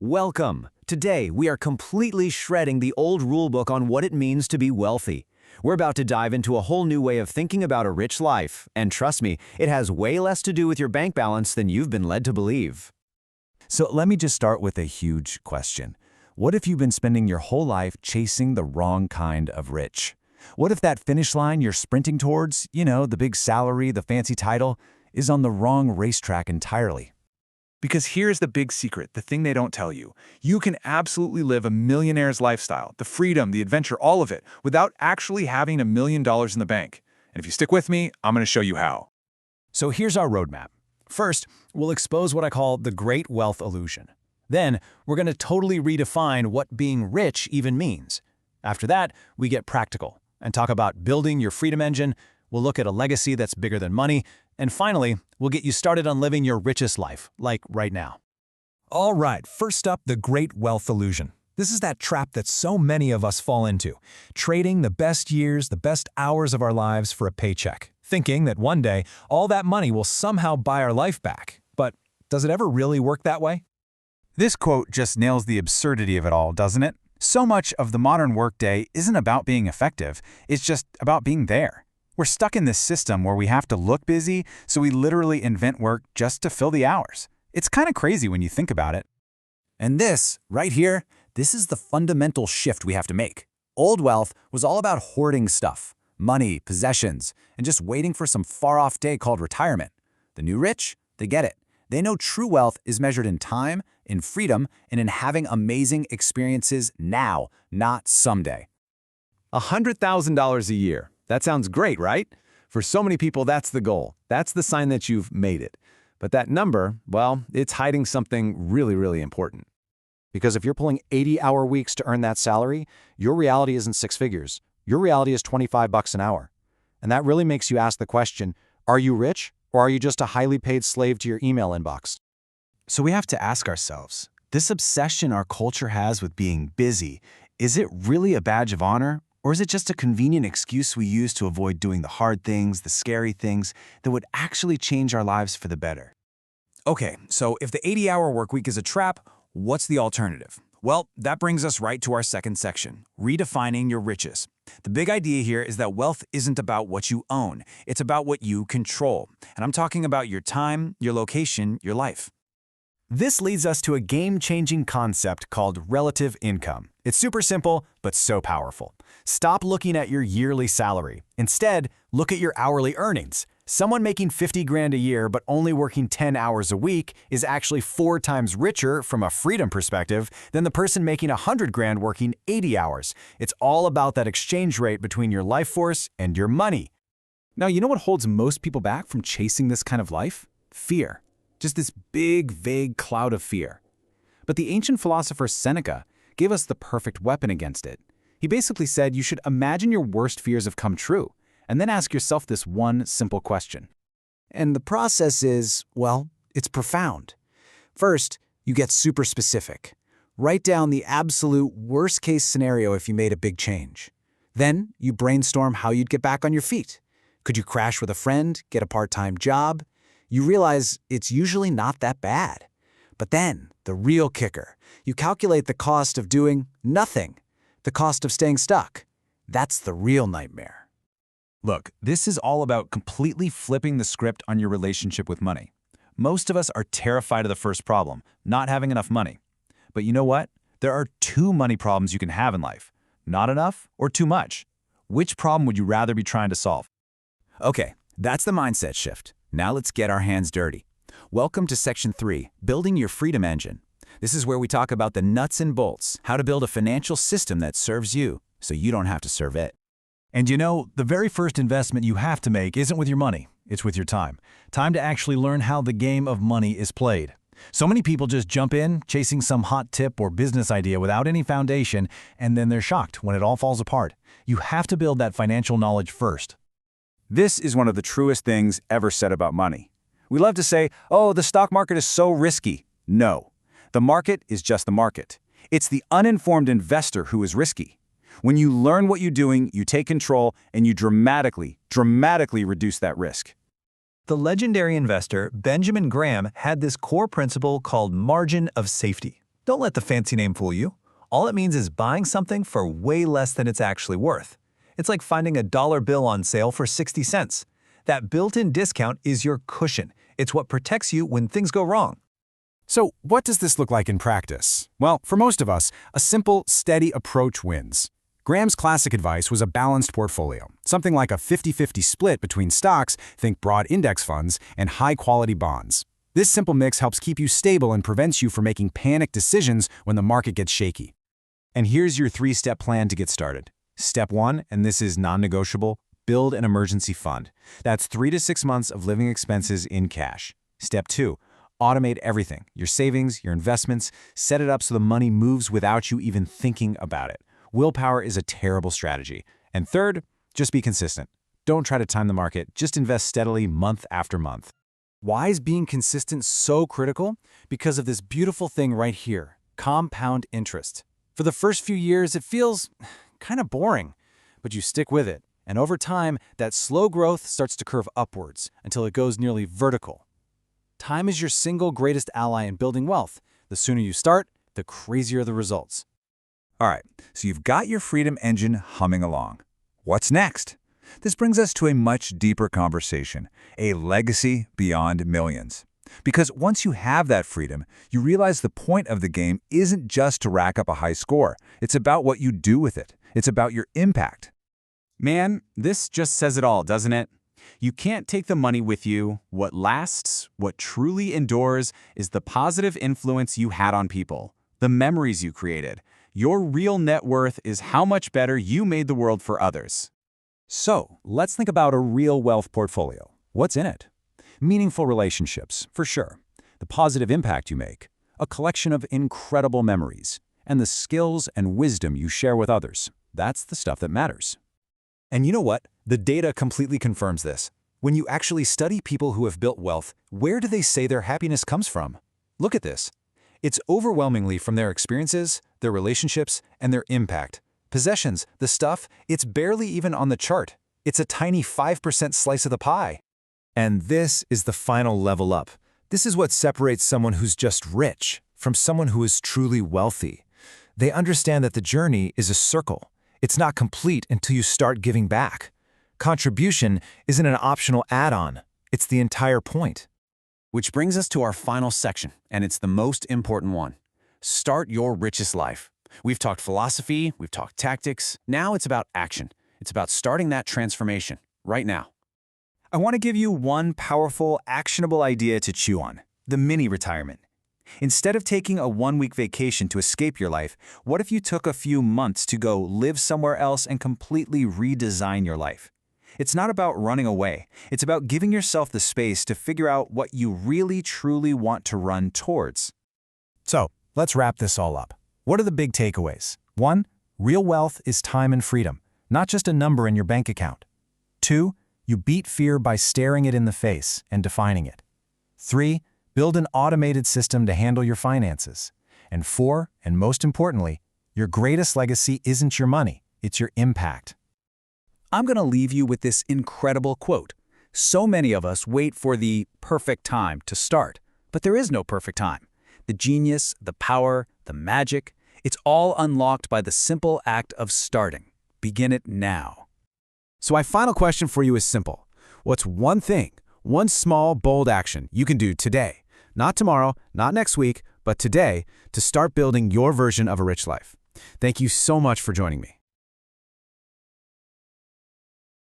Welcome! Today, we are completely shredding the old rulebook on what it means to be wealthy. We're about to dive into a whole new way of thinking about a rich life, and trust me, it has way less to do with your bank balance than you've been led to believe. So let me just start with a huge question. What if you've been spending your whole life chasing the wrong kind of rich? What if that finish line you're sprinting towards, the big salary, the fancy title, is on the wrong racetrack entirely? Because here's the big secret, the thing they don't tell you. You can absolutely live a millionaire's lifestyle, the freedom, the adventure, all of it, without actually having $1 million in the bank. And if you stick with me, I'm going to show you how. So here's our roadmap. First, we'll expose what I call the great wealth illusion. Then, we're going to totally redefine what being rich even means. After that, we get practical and talk about building your freedom engine. We'll look at a legacy that's bigger than money. And finally, we'll get you started on living your richest life, like right now. All right, first up, the great wealth illusion. This is that trap that so many of us fall into, trading the best years, the best hours of our lives for a paycheck, thinking that one day all that money will somehow buy our life back. But does it ever really work that way? This quote just nails the absurdity of it all, doesn't it? So much of the modern workday isn't about being effective, it's just about being there. We're stuck in this system where we have to look busy, so we literally invent work just to fill the hours. It's kind of crazy when you think about it. And this, right here, this is the fundamental shift we have to make. Old wealth was all about hoarding stuff, money, possessions, and just waiting for some far-off day called retirement. The new rich, they get it. They know true wealth is measured in time, in freedom, and in having amazing experiences now, not someday. $100,000 a year. That sounds great, right? For so many people, that's the goal. That's the sign that you've made it. But that number, well, it's hiding something really, really important. Because if you're pulling 80-hour weeks to earn that salary, your reality isn't six figures. Your reality is $25 an hour. And that really makes you ask the question, are you rich, or are you just a highly paid slave to your email inbox? So we have to ask ourselves, this obsession our culture has with being busy, is it really a badge of honor? Or is it just a convenient excuse we use to avoid doing the hard things, the scary things that would actually change our lives for the better? Okay, so if the 80-hour work week is a trap, what's the alternative? Well, that brings us right to our second section, redefining your riches. The big idea here is that wealth isn't about what you own, it's about what you control. And I'm talking about your time, your location, your life. This leads us to a game-changing concept called relative income. It's super simple, but so powerful. Stop looking at your yearly salary. Instead, look at your hourly earnings. Someone making 50 grand a year but only working 10 hours a week is actually 4 times richer from a freedom perspective than the person making 100 grand working 80 hours. It's all about that exchange rate between your life force and your money. Now, you know what holds most people back from chasing this kind of life? Fear. Just this big, vague cloud of fear. But the ancient philosopher Seneca gave us the perfect weapon against it. He basically said you should imagine your worst fears have come true, and then ask yourself this one simple question. And the process is, well, it's profound. First, you get super specific. Write down the absolute worst-case scenario if you made a big change. Then, you brainstorm how you'd get back on your feet. Could you crash with a friend, get a part-time job? You realize it's usually not that bad. But then, the real kicker, you calculate the cost of doing nothing, the cost of staying stuck. That's the real nightmare. Look, this is all about completely flipping the script on your relationship with money. Most of us are terrified of the first problem, not having enough money. But you know what? There are 2 money problems you can have in life. Not enough or too much. Which problem would you rather be trying to solve? Okay, that's the mindset shift. Now let's get our hands dirty. Welcome to Section 3, Building Your Freedom Engine. This is where we talk about the nuts and bolts, how to build a financial system that serves you, so you don't have to serve it. And the very first investment you have to make isn't with your money, it's with your time. Time to actually learn how the game of money is played. So many people just jump in, chasing some hot tip or business idea without any foundation, and then they're shocked when it all falls apart. You have to build that financial knowledge first. This is one of the truest things ever said about money. We love to say, oh, the stock market is so risky. No, the market is just the market. It's the uninformed investor who is risky. When you learn what you're doing, you take control, and you dramatically reduce that risk. The legendary investor Benjamin Graham had this core principle called margin of safety. Don't let the fancy name fool you. All it means is buying something for way less than it's actually worth. It's like finding a dollar bill on sale for 60 cents. That built-in discount is your cushion. It's what protects you when things go wrong. So, what does this look like in practice? Well, for most of us, a simple, steady approach wins. Graham's classic advice was a balanced portfolio, something like a 50-50 split between stocks, think broad index funds, and high-quality bonds. This simple mix helps keep you stable and prevents you from making panic decisions when the market gets shaky. And here's your 3-step plan to get started. Step 1, and this is non-negotiable, build an emergency fund. That's 3 to 6 months of living expenses in cash. Step 2, automate everything, your savings, your investments, set it up so the money moves without you even thinking about it. Willpower is a terrible strategy. And third, just be consistent. Don't try to time the market, just invest steadily month after month. Why is being consistent so critical? Because of this beautiful thing right here, compound interest. For the first few years, it feels kind of boring, but you stick with it. And over time, that slow growth starts to curve upwards until it goes nearly vertical. Time is your single greatest ally in building wealth. The sooner you start, the crazier the results. All right, so you've got your freedom engine humming along. What's next? This brings us to a much deeper conversation, a legacy beyond millions. Because once you have that freedom, you realize the point of the game isn't just to rack up a high score. It's about what you do with it. It's about your impact. Man, this just says it all, doesn't it? You can't take the money with you. What lasts, what truly endures, is the positive influence you had on people, the memories you created. Your real net worth is how much better you made the world for others. So, let's think about a real wealth portfolio. What's in it? Meaningful relationships, for sure. The positive impact you make. A collection of incredible memories. And the skills and wisdom you share with others. That's the stuff that matters. And you know what? The data completely confirms this. When you actually study people who have built wealth, where do they say their happiness comes from? Look at this. It's overwhelmingly from their experiences, their relationships, and their impact. Possessions, the stuff, it's barely even on the chart. It's a tiny 5% slice of the pie. And this is the final level up. This is what separates someone who's just rich from someone who is truly wealthy. They understand that the journey is a circle. It's not complete until you start giving back. Contribution isn't an optional add-on. It's the entire point. Which brings us to our final section, and it's the most important one. Start your richest life. We've talked philosophy, we've talked tactics. Now it's about action. It's about starting that transformation right now. I want to give you one powerful, actionable idea to chew on: the mini retirement. Instead of taking a 1-week vacation to escape your life, what if you took a few months to go live somewhere else and completely redesign your life? It's not about running away. It's about giving yourself the space to figure out what you really, truly want to run towards. So, let's wrap this all up. What are the big takeaways? 1. Real wealth is time and freedom, not just a number in your bank account. 2. You beat fear by staring it in the face and defining it. 3. Build an automated system to handle your finances. And 4, and most importantly, your greatest legacy isn't your money, it's your impact. I'm going to leave you with this incredible quote. So many of us wait for the perfect time to start, but there is no perfect time. The genius, the power, the magic, it's all unlocked by the simple act of starting. Begin it now. So my final question for you is simple. What's one thing, one small, bold action you can do today, not tomorrow, not next week, but today, to start building your version of a rich life? Thank you so much for joining me.